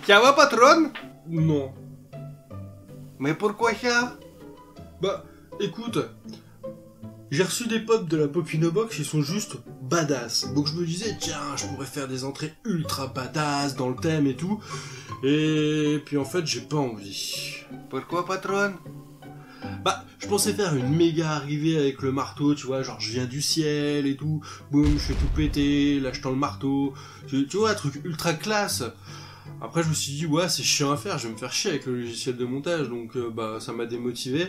Ça va, patron? Non. Mais pourquoi ça? Bah, écoute, j'ai reçu des potes de la Popinobox, ils sont juste badass. Donc je me disais, tiens, je pourrais faire des entrées ultra badass dans le thème et tout. Et puis en fait, j'ai pas envie. Pourquoi, patron? Bah, je pensais faire une méga arrivée avec le marteau, tu vois, genre je viens du ciel et tout, boum, je fais tout péter, là je tends le marteau, tu vois, un truc ultra classe. Après je me suis dit, ouais, c'est chiant à faire, je vais me faire chier avec le logiciel de montage, donc bah ça m'a démotivé.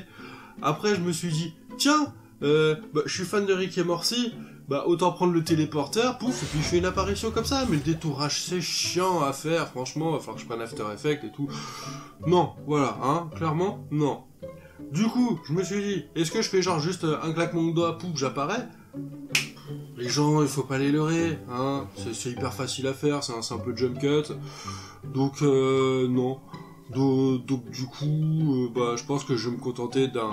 Après je me suis dit, tiens, bah, je suis fan de Rick et Morty, bah autant prendre le téléporteur, pouf, et puis je fais une apparition comme ça, mais le détourage c'est chiant à faire, franchement, il va falloir que je prenne After Effects et tout. Non, voilà, hein, clairement, non. Du coup, je me suis dit, est-ce que je fais genre juste un claquement de doigts, pouf, j'apparais? Les gens, il faut pas les leurrer, hein, c'est hyper facile à faire, c'est un simple jump cut, donc non. Donc du coup, bah je pense que je vais me contenter d'un...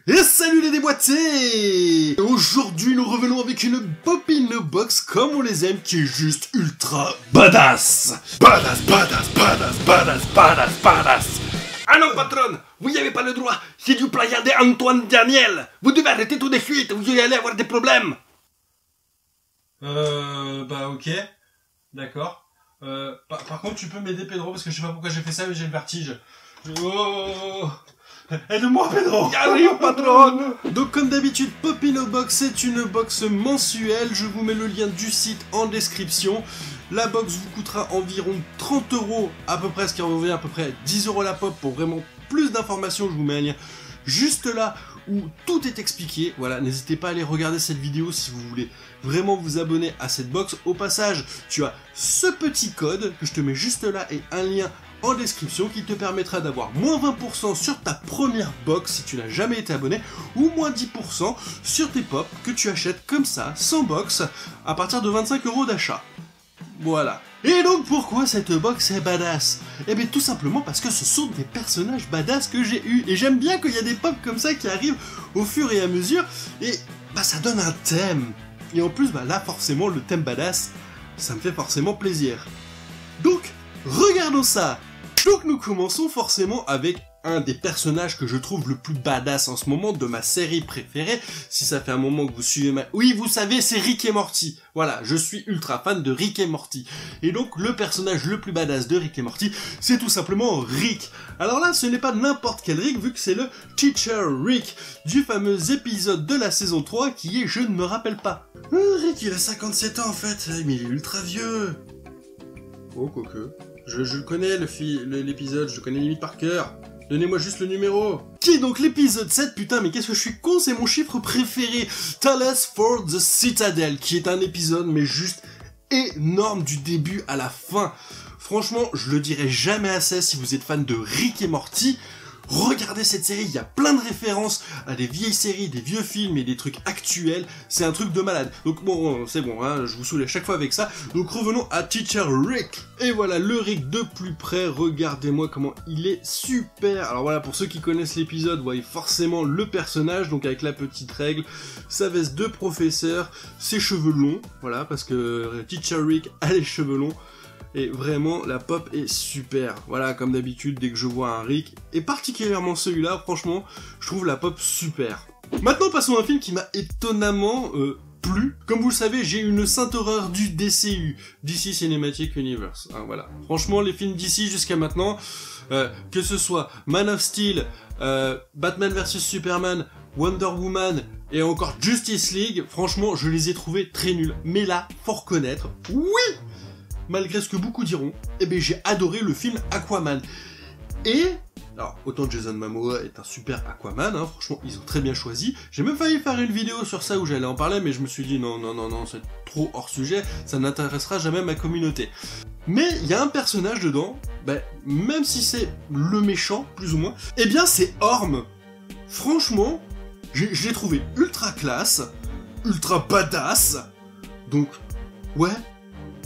Et salut les déboîtés! Aujourd'hui nous revenons avec une Popinobox comme on les aime, qui est juste ultra badass! Badass, badass, badass, badass, badass, badass. Ah non, patron, vous n'y avez pas le droit, c'est du plagiat d'Antoine Daniel. Vous devez arrêter tout de suite, vous allez avoir des problèmes. Bah ok, d'accord. Par contre, tu peux m'aider, Pedro, parce que je sais pas pourquoi j'ai fait ça, mais j'ai le vertige. Oh, aide-moi, Pedro. J'arrive, patron. Donc, comme d'habitude, Popinobox, c'est une box mensuelle. Je vous mets le lien du site en description. La box vous coûtera environ 30 € à peu près, ce qui revient à peu près 10 € la pop. Pour vraiment plus d'informations, je vous mets un lien juste là où tout est expliqué. Voilà, n'hésitez pas à aller regarder cette vidéo si vous voulez vraiment vous abonner à cette box. Au passage, tu as ce petit code que je te mets juste là et un lien en description qui te permettra d'avoir moins 20% sur ta première box si tu n'as jamais été abonné, ou moins 10% sur tes pops que tu achètes comme ça, sans box, à partir de 25 € d'achat. Voilà. Et donc pourquoi cette box est badass? Eh bien tout simplement parce que ce sont des personnages badass que j'ai eu. Et j'aime bien qu'il y a des pops comme ça qui arrivent au fur et à mesure. Et bah ça donne un thème. Et en plus bah là forcément le thème badass, ça me fait forcément plaisir. Donc regardons ça. Donc nous commençons forcément avec un des personnages que je trouve le plus badass en ce moment de ma série préférée. Si ça fait un moment que vous suivez ma... Oui, vous savez, c'est Rick et Morty. Voilà, je suis ultra fan de Rick et Morty. Et donc, le personnage le plus badass de Rick et Morty, c'est tout simplement Rick. Alors là, ce n'est pas n'importe quel Rick, vu que c'est le Teacher Rick, du fameux épisode de la saison 3, qui est « Je ne me rappelle pas ». Rick, il a 57 ans en fait, mais il est ultra vieux. Oh, quoique. Je connais l'épisode, je connais limite par cœur. Donnez-moi juste le numéro. Qui est donc l'épisode 7, putain, mais qu'est-ce que je suis con, c'est mon chiffre préféré. Talos for the Citadel, qui est un épisode, mais juste énorme du début à la fin. Franchement, je le dirai jamais assez si vous êtes fan de Rick et Morty. Regardez cette série, il y a plein de références à des vieilles séries, des vieux films et des trucs actuels, c'est un truc de malade. Donc bon, c'est bon, hein, je vous saoule à chaque fois avec ça. Donc revenons à Teacher Rick. Et voilà, le Rick de plus près, regardez-moi comment il est super. Alors voilà, pour ceux qui connaissent l'épisode, vous voyez forcément le personnage, donc avec la petite règle, sa veste de professeur, ses cheveux longs, voilà, parce que Teacher Rick a les cheveux longs. Et vraiment, la pop est super. Voilà, comme d'habitude, dès que je vois un Rick, et particulièrement celui-là, franchement, je trouve la pop super. Maintenant, passons à un film qui m'a étonnamment plu. Comme vous le savez, j'ai une sainte horreur du DCU, DC Cinematic Universe. Hein, voilà. Franchement, les films DC jusqu'à maintenant, que ce soit Man of Steel, Batman vs Superman, Wonder Woman, et encore Justice League, franchement, je les ai trouvés très nuls. Mais là, faut reconnaître, oui! Malgré ce que beaucoup diront, eh ben j'ai adoré le film Aquaman. Et, alors, autant Jason Momoa est un super Aquaman, hein, franchement, ils ont très bien choisi. J'ai même failli faire une vidéo sur ça où j'allais en parler, mais je me suis dit non, c'est trop hors sujet, ça n'intéressera jamais ma communauté. Mais il y a un personnage dedans, ben, même si c'est le méchant, plus ou moins, eh bien c'est Orm. Franchement, je l'ai trouvé ultra classe, ultra badass, donc, ouais.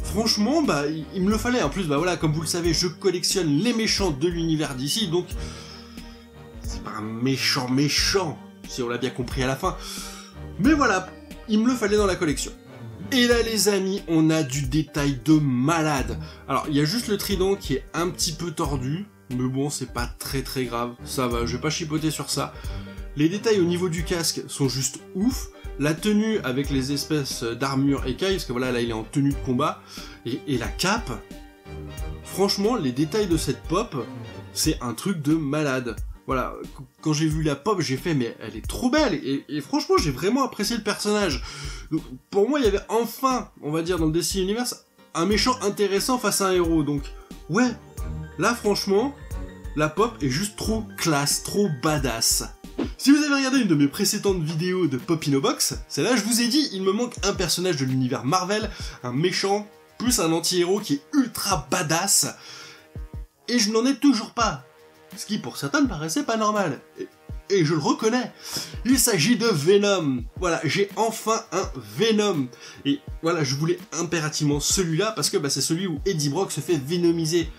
Franchement, bah, il me le fallait. En plus, bah voilà, comme vous le savez, je collectionne les méchants de l'univers d'ici, donc c'est pas un méchant, si on l'a bien compris à la fin. Mais voilà, il me le fallait dans la collection. Et là les amis, on a du détail de malade. Alors il y a juste le trident qui est un petit peu tordu, mais bon c'est pas très grave, ça va, je vais pas chipoter sur ça. Les détails au niveau du casque sont juste ouf. La tenue avec les espèces d'armure écailles, parce que voilà, là il est en tenue de combat, et la cape, franchement les détails de cette pop, c'est un truc de malade. Voilà, quand j'ai vu la pop, j'ai fait mais elle est trop belle, et franchement j'ai vraiment apprécié le personnage. Donc, pour moi il y avait enfin, on va dire dans le DC Universe, un méchant intéressant face à un héros, donc ouais, là franchement, la pop est juste trop classe, trop badass. Si vous avez regardé une de mes précédentes vidéos de Pop in a Box, c'est là je vous ai dit, il me manque un personnage de l'univers Marvel, un méchant, plus un anti-héros qui est ultra badass, et je n'en ai toujours pas. Ce qui pour certains me paraissait pas normal. Et je le reconnais. Il s'agit de Venom. Voilà, j'ai enfin un Venom. Et voilà, je voulais impérativement celui-là parce que c'est celui où Eddie Brock se fait venomiser.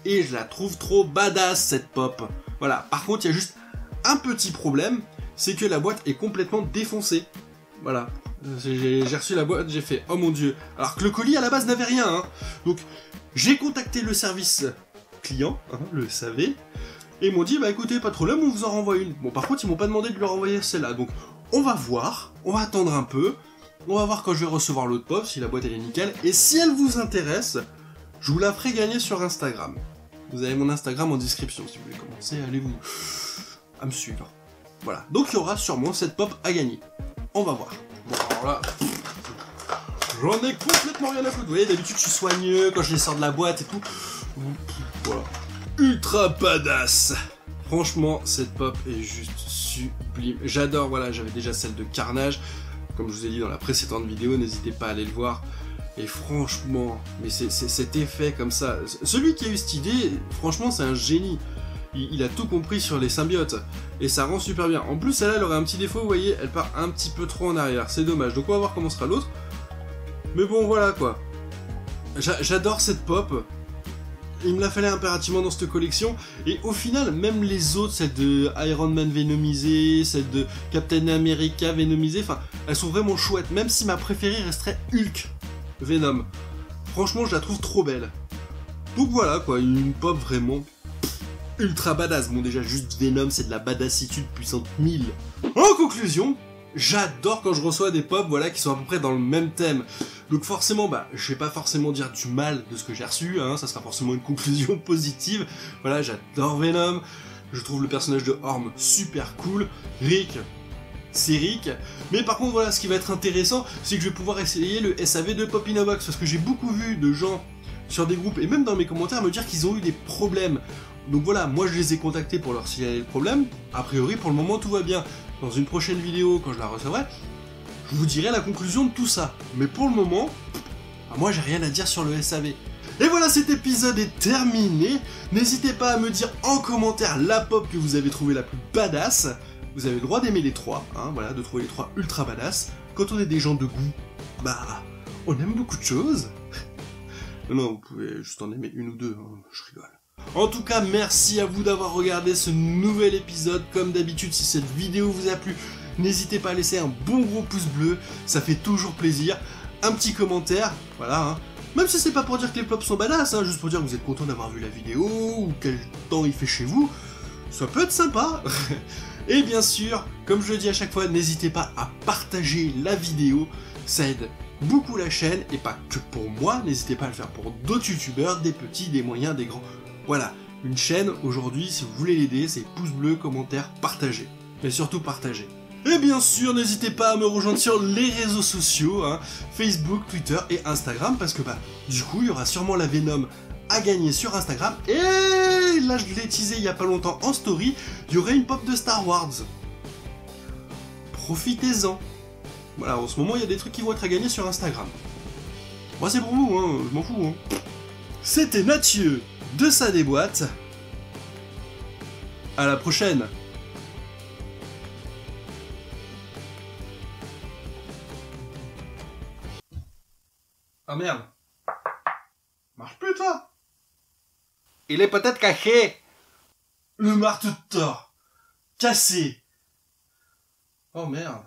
Et je la trouve trop badass cette pop. Voilà, par contre il y a juste un petit problème, c'est que la boîte est complètement défoncée. Voilà, j'ai reçu la boîte, j'ai fait oh mon dieu. Alors que le colis à la base n'avait rien. Hein. Donc j'ai contacté le service client, le SAV. Et ils m'ont dit, écoutez, pas de problème, on vous en renvoie une. Bon, par contre, ils m'ont pas demandé de leur envoyer celle-là. Donc, on va voir, on va attendre un peu. On va voir quand je vais recevoir l'autre pop, si la boîte elle est nickel. Et si elle vous intéresse, je vous la ferai gagner sur Instagram. Vous avez mon Instagram en description, si vous voulez commencer, allez-vous à me suivre. Voilà, donc il y aura sûrement cette pop à gagner. On va voir. Bon, alors là, j'en ai complètement rien à foutre. Vous voyez, d'habitude, je suis soigneux quand je les sors de la boîte et tout. Voilà. Ultra badass. Franchement, cette pop est juste sublime. J'adore, voilà, j'avais déjà celle de Carnage. Comme je vous ai dit dans la précédente vidéo, n'hésitez pas à aller le voir. Et franchement, mais c'est cet effet comme ça. Celui qui a eu cette idée, franchement, c'est un génie. Il a tout compris sur les symbiotes. Et ça rend super bien. En plus, celle-là, elle aurait un petit défaut, vous voyez, elle part un petit peu trop en arrière. C'est dommage. Donc on va voir comment sera l'autre. Mais bon, voilà quoi. J'adore cette pop. Il me la fallait impérativement dans cette collection, et au final, même les autres, celle de Iron Man vénomisée, celle de Captain America vénomisée, enfin, elles sont vraiment chouettes, même si ma préférée resterait Hulk Venom. Franchement, je la trouve trop belle. Donc voilà, quoi, une pop vraiment ultra badass. Bon, déjà, juste Venom, c'est de la badassitude puissante 1000. En conclusion, j'adore quand je reçois des pop, voilà, qui sont à peu près dans le même thème. Donc forcément, je vais pas forcément dire du mal de ce que j'ai reçu, ça sera forcément une conclusion positive. Voilà, j'adore Venom, je trouve le personnage de Orm super cool, Rick, c'est Rick. Mais par contre, voilà, ce qui va être intéressant, c'est que je vais pouvoir essayer le SAV de Pop in a Box, parce que j'ai beaucoup vu de gens sur des groupes, et même dans mes commentaires, me dire qu'ils ont eu des problèmes. Donc voilà, moi je les ai contactés pour leur signaler le problème. A priori, pour le moment, tout va bien. Dans une prochaine vidéo, quand je la recevrai, je vous dirai la conclusion de tout ça. Mais pour le moment, moi j'ai rien à dire sur le SAV. Et voilà, cet épisode est terminé. N'hésitez pas à me dire en commentaire la pop que vous avez trouvé la plus badass. Vous avez le droit d'aimer les trois, voilà, de trouver les trois ultra badass. Quand on est des gens de goût, on aime beaucoup de choses. Non, vous pouvez juste en aimer une ou deux, je rigole. En tout cas, merci à vous d'avoir regardé ce nouvel épisode. Comme d'habitude, si cette vidéo vous a plu, n'hésitez pas à laisser un bon gros pouce bleu, ça fait toujours plaisir. Un petit commentaire, voilà. Même si c'est pas pour dire que les pops sont badass, juste pour dire que vous êtes content d'avoir vu la vidéo, ou quel temps il fait chez vous, ça peut être sympa. Et bien sûr, comme je le dis à chaque fois, n'hésitez pas à partager la vidéo, ça aide beaucoup la chaîne, et pas que pour moi, n'hésitez pas à le faire pour d'autres youtubeurs, des petits, des moyens, des grands. Voilà, une chaîne, aujourd'hui, si vous voulez l'aider, c'est pouce bleu, commentaire, partagez. Mais surtout partagez. Et bien sûr, n'hésitez pas à me rejoindre sur les réseaux sociaux, Facebook, Twitter et Instagram, parce que du coup, il y aura sûrement la Venom à gagner sur Instagram. Et là, je l'ai teasé il y a pas longtemps en story, il y aurait une pop de Star Wars. Profitez-en. Voilà, en ce moment, il y a des trucs qui vont être à gagner sur Instagram. Moi, c'est pour vous, je m'en fous. C'était Mathieu de Ça Déboîte. À la prochaine. Ah merde. Marche plus toi. Il est peut-être caché. Le marteau de Thor. Cassé. Oh merde.